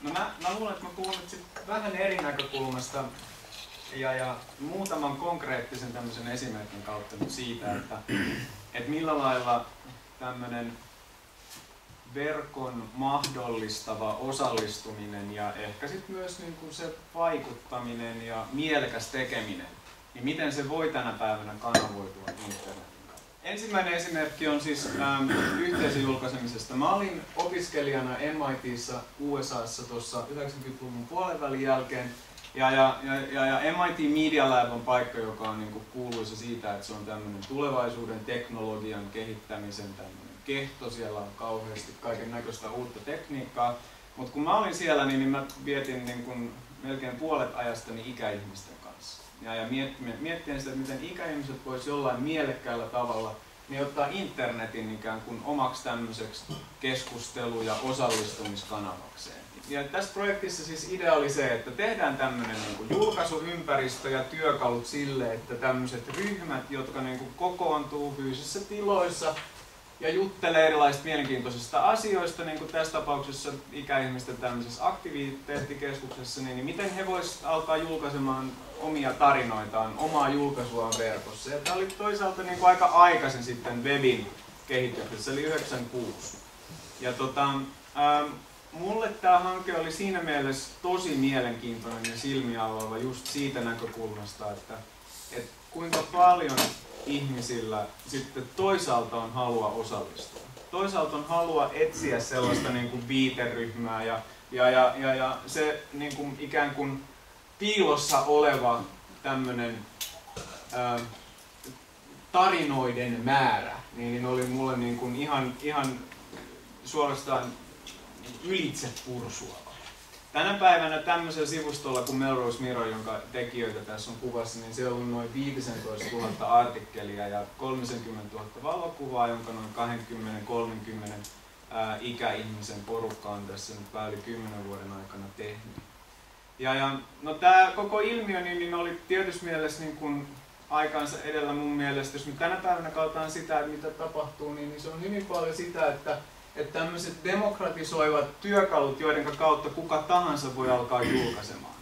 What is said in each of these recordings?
No mä luulen, että mä puhun nyt sit vähän eri näkökulmasta ja muutaman konkreettisen tämmöisen esimerkin kautta nyt siitä, että millä lailla tämmöinen verkon mahdollistava osallistuminen ja ehkä sitten myös niin kuin se vaikuttaminen ja mielekäs tekeminen, niin miten se voi tänä päivänä kanavoitua internetin kautta. Ensimmäinen esimerkki on siis yhteisön julkaisemisesta. Mä olin opiskelijana MIT:ssä USAssa tuossa 90-luvun puolenvälin jälkeen. Ja MIT Media Lab on paikka, joka on niin kuin kuuluisa siitä, että se on tämmöinen tulevaisuuden teknologian kehittämisen tämmöinen kehto. Siellä on kauheasti kaiken näköistä uutta tekniikkaa. Mutta kun mä olin siellä, niin mä vietin niin kuin melkein puolet ajastani ikäihmisten kanssa. Ja miettien sitä, että miten ikäihmiset vois jollain mielekkäällä tavalla niin ottaa internetin ikään kuin omaksi tämmöiseksi keskustelu- ja osallistumiskanavakseen. Ja tässä projektissa siis idea oli se, että tehdään tämmöinen niin kuin julkaisuympäristö ja työkalut sille, että tämmöiset ryhmät, jotka niin kuin kokoontuu fyysisissä tiloissa ja juttelee erilaisista mielenkiintoisista asioista, niin kuin tässä tapauksessa ikäihmisten tämmöisessä aktiviteettikeskuksessa, niin miten he voisivat alkaa julkaisemaan omia tarinoitaan, omaa julkaisuaan verkossa. Ja tämä oli toisaalta niin kuin aika aikaisin sitten webin kehityksessä, eli 96. Ja mulle tämä hanke oli siinä mielessä tosi mielenkiintoinen ja silmiavaava just siitä näkökulmasta, että kuinka paljon ihmisillä sitten toisaalta on halua osallistua. Toisaalta on halua etsiä sellaista niin kuin viiteryhmää ja se niin kuin ikään kuin piilossa oleva tämmöinen tarinoiden määrä, niin oli mulle niin kuin ihan suorastaan ylitse pursuava. Tänä päivänä tämmöisellä sivustolla kuin Melrose Mirror, jonka tekijöitä tässä on kuvassa, niin siellä on noin 15 000 artikkelia ja 30 000 valokuvaa, jonka noin 20-30 ikäihmisen porukka on tässä nyt vähän yli 10 vuoden aikana tehnyt. No tämä koko ilmiö niin oli tietysti mielessä niin kuin aikaansa edellä mun mielestä. Jos me tänä päivänä katsotaan sitä, että mitä tapahtuu, niin se on hyvin paljon sitä, että tämmöiset demokratisoivat työkalut, joiden kautta kuka tahansa voi alkaa julkaisemaan,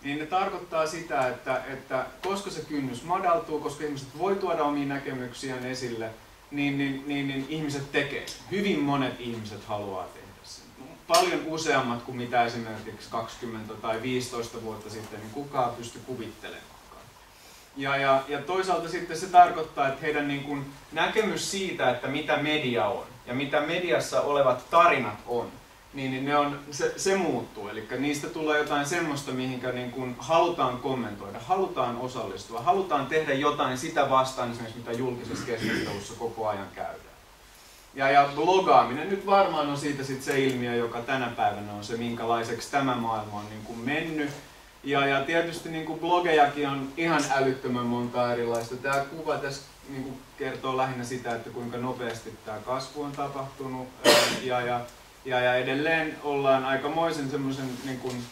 niin ne tarkoittaa sitä, että koska se kynnys madaltuu, koska ihmiset voi tuoda omia näkemyksiään esille, niin ihmiset tekee. Hyvin monet ihmiset haluaa tehdä sen. Paljon useammat kuin mitä esimerkiksi 20 tai 15 vuotta sitten, niin kukaan pystyi kuvittelemaan. Ja toisaalta sitten se tarkoittaa, että heidän niin kuin näkemys siitä, että mitä media on ja mitä mediassa olevat tarinat on, niin se muuttuu. Eli niistä tulee jotain semmoista, mihinkä niin kuin halutaan kommentoida, halutaan osallistua, halutaan tehdä jotain sitä vastaan, esimerkiksi mitä julkisessa keskustelussa koko ajan käydään. Ja blogaaminen nyt varmaan on siitä sit se ilmiö, joka tänä päivänä on se, minkälaiseksi tämä maailma on niin kuin mennyt. Ja tietysti niin kuin blogejakin on ihan älyttömän monta erilaista. Tämä kuva tässä niin kuin kertoo lähinnä sitä, että kuinka nopeasti tämä kasvu on tapahtunut. Ja edelleen ollaan aikamoisen semmoisen niin kuin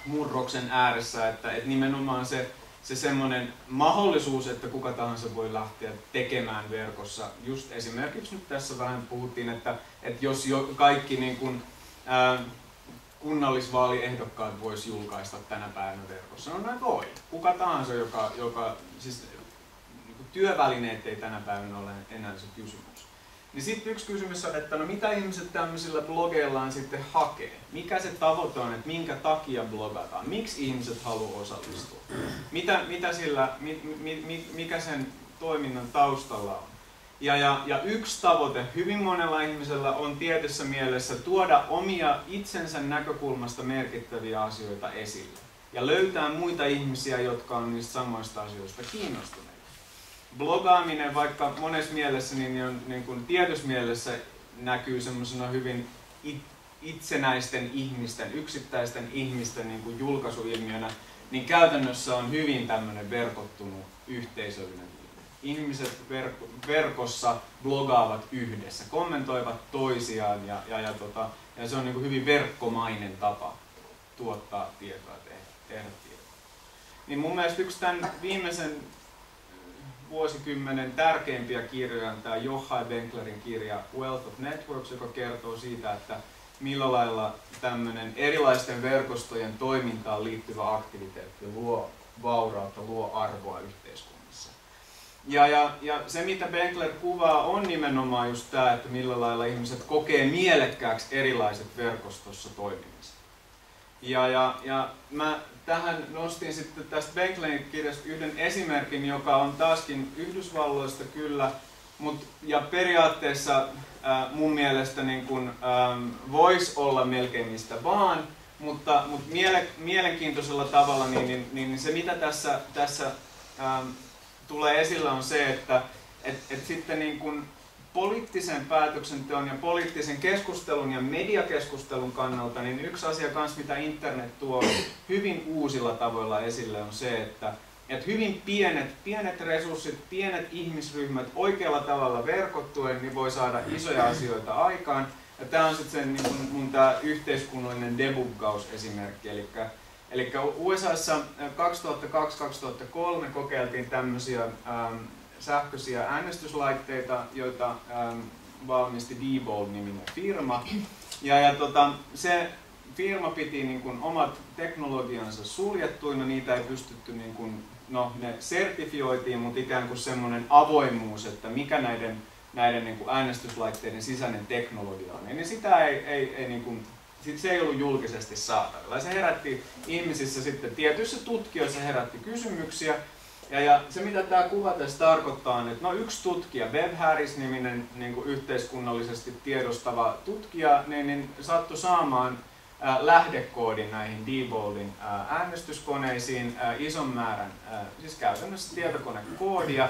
murroksen ääressä, että nimenomaan se semmoinen mahdollisuus, että kuka tahansa voi lähteä tekemään verkossa. Just esimerkiksi nyt tässä vähän puhuttiin, että jos kaikki niin kuin, kunnallisvaaliehdokkaat voisi julkaista tänä päivänä verkossa. No näin voi. Kuka tahansa, joka siis niin työvälineet ei tänä päivänä ole enää se kysymys. Niin sitten yksi kysymys on, että no mitä ihmiset tämmöisillä blogeillaan sitten hakee? Mikä se tavoite on, että minkä takia blogataan? Miksi ihmiset haluaa osallistua? Mikä sen toiminnan taustalla on? Ja yksi tavoite hyvin monella ihmisellä on tietyssä mielessä tuoda omia itsensä näkökulmasta merkittäviä asioita esille. Ja löytää muita ihmisiä, jotka on niistä samoista asioista kiinnostuneita. Blogaaminen vaikka monessa mielessä, niin kuin tietyssä mielessä näkyy semmoisena hyvin itsenäisten ihmisten, yksittäisten ihmisten niin kuin julkaisuilmiönä, niin käytännössä on hyvin tämmöinen verkottunut yhteisöllinen. Ihmiset verkossa blogaavat yhdessä, kommentoivat toisiaan ja se on niin kuin hyvin verkkomainen tapa tuottaa tietoa ja tehdä tietoa. Niin mun mielestä yksi tämän viimeisen vuosikymmenen tärkeimpiä kirjoja on tämä Yochai Benklerin kirja Wealth of Networks, joka kertoo siitä, millä lailla tämmöinen erilaisten verkostojen toimintaan liittyvä aktiviteetti luo vaurautta, luo arvoa yhteiskunnassa. Ja se, mitä Benkler kuvaa, on nimenomaan just tämä, että millä lailla ihmiset kokee mielekkääksi erilaiset verkostossa toimimiset. Ja mä tähän nostin sitten tästä Benklerin kirjasta yhden esimerkin, joka on taaskin Yhdysvalloista kyllä, ja periaatteessa mun mielestä niin kun, voisi olla melkein mistä vaan, mutta mielenkiintoisella tavalla niin se mitä tässä tulee esillä on se, että sitten niin kun poliittisen päätöksenteon ja poliittisen keskustelun ja mediakeskustelun kannalta niin yksi asia kans, mitä internet tuo hyvin uusilla tavoilla esille on se, että hyvin pienet resurssit, pienet ihmisryhmät oikealla tavalla verkottuen niin voi saada isoja asioita aikaan. Ja tämä on sitten niin mun tää yhteiskunnallinen debuggaus-esimerkki. Eli USAssa 2002-2003 kokeiltiin tämmöisiä sähköisiä äänestyslaitteita, joita valmisti Diebold-niminen firma. Se firma piti niin kuin omat teknologiansa suljettuina, niitä ei pystytty, niin kuin, ne sertifioitiin, mutta ikään kuin semmoinen avoimuus, että mikä näiden niin kuin äänestyslaitteiden sisäinen teknologia on. Niin sitä niin kuin, se ei ollut julkisesti saatavilla. Se herätti ihmisissä sitten tietyissä tutkijoissa herätti kysymyksiä. Ja se mitä tämä kuva tässä tarkoittaa on, että yksi tutkija, Webb Harris-niminen niin kuin yhteiskunnallisesti tiedostava tutkija, niin sattui saamaan lähdekoodin näihin Dieboldin äänestyskoneisiin, ison määrän, siis käytännössä tietokonekoodia,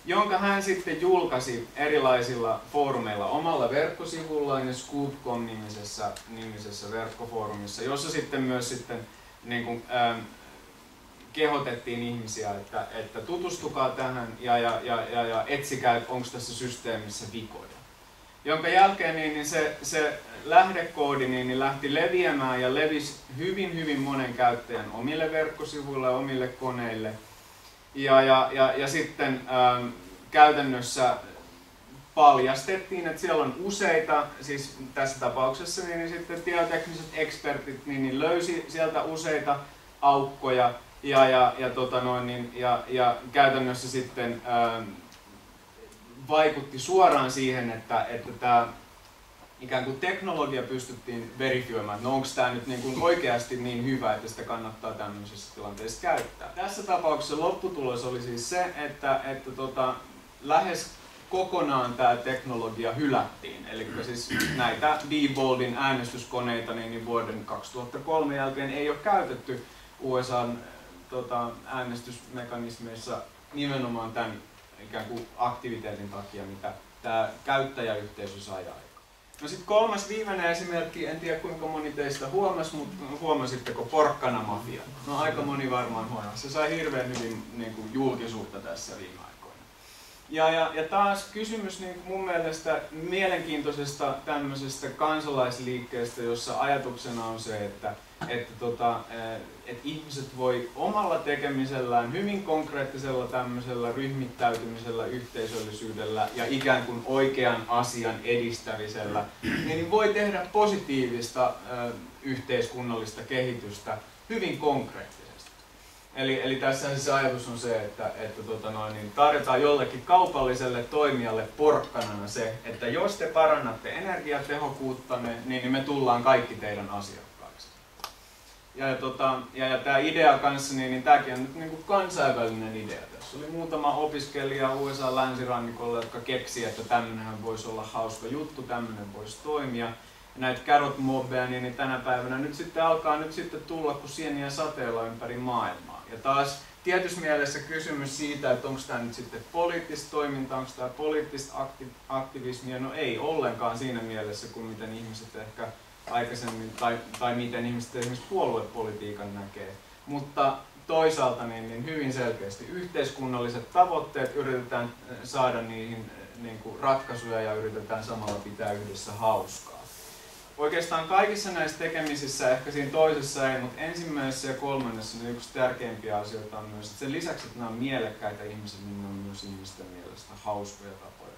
jonka hän sitten julkaisi erilaisilla foorumeilla omalla verkkosivullaan ja Scoop.com-nimisessä verkkofoorumissa, jossa sitten myös niin kuin, kehotettiin ihmisiä, että tutustukaa tähän ja etsikää, että onko tässä systeemissä vikoja. Jonka jälkeen niin se lähdekoodi niin lähti leviämään ja levisi hyvin monen käyttäjän omille verkkosivuille ja omille koneille. Ja sitten käytännössä paljastettiin, että siellä on useita, siis tässä tapauksessa niin sitten tietotekniset ekspertit niin löysi sieltä useita aukkoja ja käytännössä sitten vaikutti suoraan siihen, että tämä ikään kuin teknologia pystyttiin verifioimaan, että onko tämä nyt niin kuin oikeasti niin hyvä, että sitä kannattaa tämmöisessä tilanteessa käyttää. Tässä tapauksessa lopputulos oli siis se, että lähes kokonaan tämä teknologia hylättiin. Eli siis näitä Dieboldin äänestyskoneita niin vuoden 2003 jälkeen ei ole käytetty USAn äänestysmekanismeissa nimenomaan tämän ikään kuin aktiviteetin takia, mitä tämä käyttäjäyhteisö sai aikaan. No sitten kolmas viimeinen esimerkki, en tiedä kuinka moni teistä huomasi, mutta huomasitteko porkkanamafia? No aika moni varmaan huomasi. Se sai hirveän hyvin niin kuin, julkisuutta tässä viime aikoina. Ja taas kysymys niin mun mielestä mielenkiintoisesta tämmöisestä kansalaisliikkeestä, jossa ajatuksena on se, että ihmiset voi omalla tekemisellään, hyvin konkreettisella tämmöisellä ryhmittäytymisellä, yhteisöllisyydellä ja ikään kuin oikean asian edistämisellä, niin voi tehdä positiivista yhteiskunnallista kehitystä hyvin konkreettisesti. Eli tässä siis ajatus on se, että tarjotaan jollekin kaupalliselle toimijalle porkkanana se, että jos te parannatte energiatehokkuuttanne, niin me tullaan kaikki teidän asiakkaaksi. Ja tämä idea kanssa, niin tämäkin on nyt niin kuin kansainvälinen idea. Tässä oli muutama opiskelija USA-länsirannikolla, jotka keksi, että tämmöinen voisi olla hauska juttu, tämmöinen voisi toimia. Ja näitä carrot mobbeja niin tänä päivänä nyt sitten alkaa tulla kuin sieniä sateella ympäri maailmaa. Ja taas tietyssä mielessä kysymys siitä, että onko tämä nyt sitten poliittista toimintaa, onko tämä poliittista aktivismia, no ei ollenkaan siinä mielessä kuin miten ihmiset ehkä aikaisemmin, tai miten ihmiset esimerkiksi puoluepolitiikan näkee. Mutta toisaalta niin hyvin selkeästi yhteiskunnalliset tavoitteet yritetään saada niihin niin kuin ratkaisuja ja yritetään samalla pitää yhdessä hauskaa. Oikeastaan kaikissa näissä tekemisissä, ehkä siinä toisessa ei, mutta ensimmäisessä ja kolmannessa niin yksi tärkeimpiä asioita on myös, että sen lisäksi, että nämä on mielekkäitä ihmisiä, niin ne on myös ihmisten mielestä hauskoja tapoja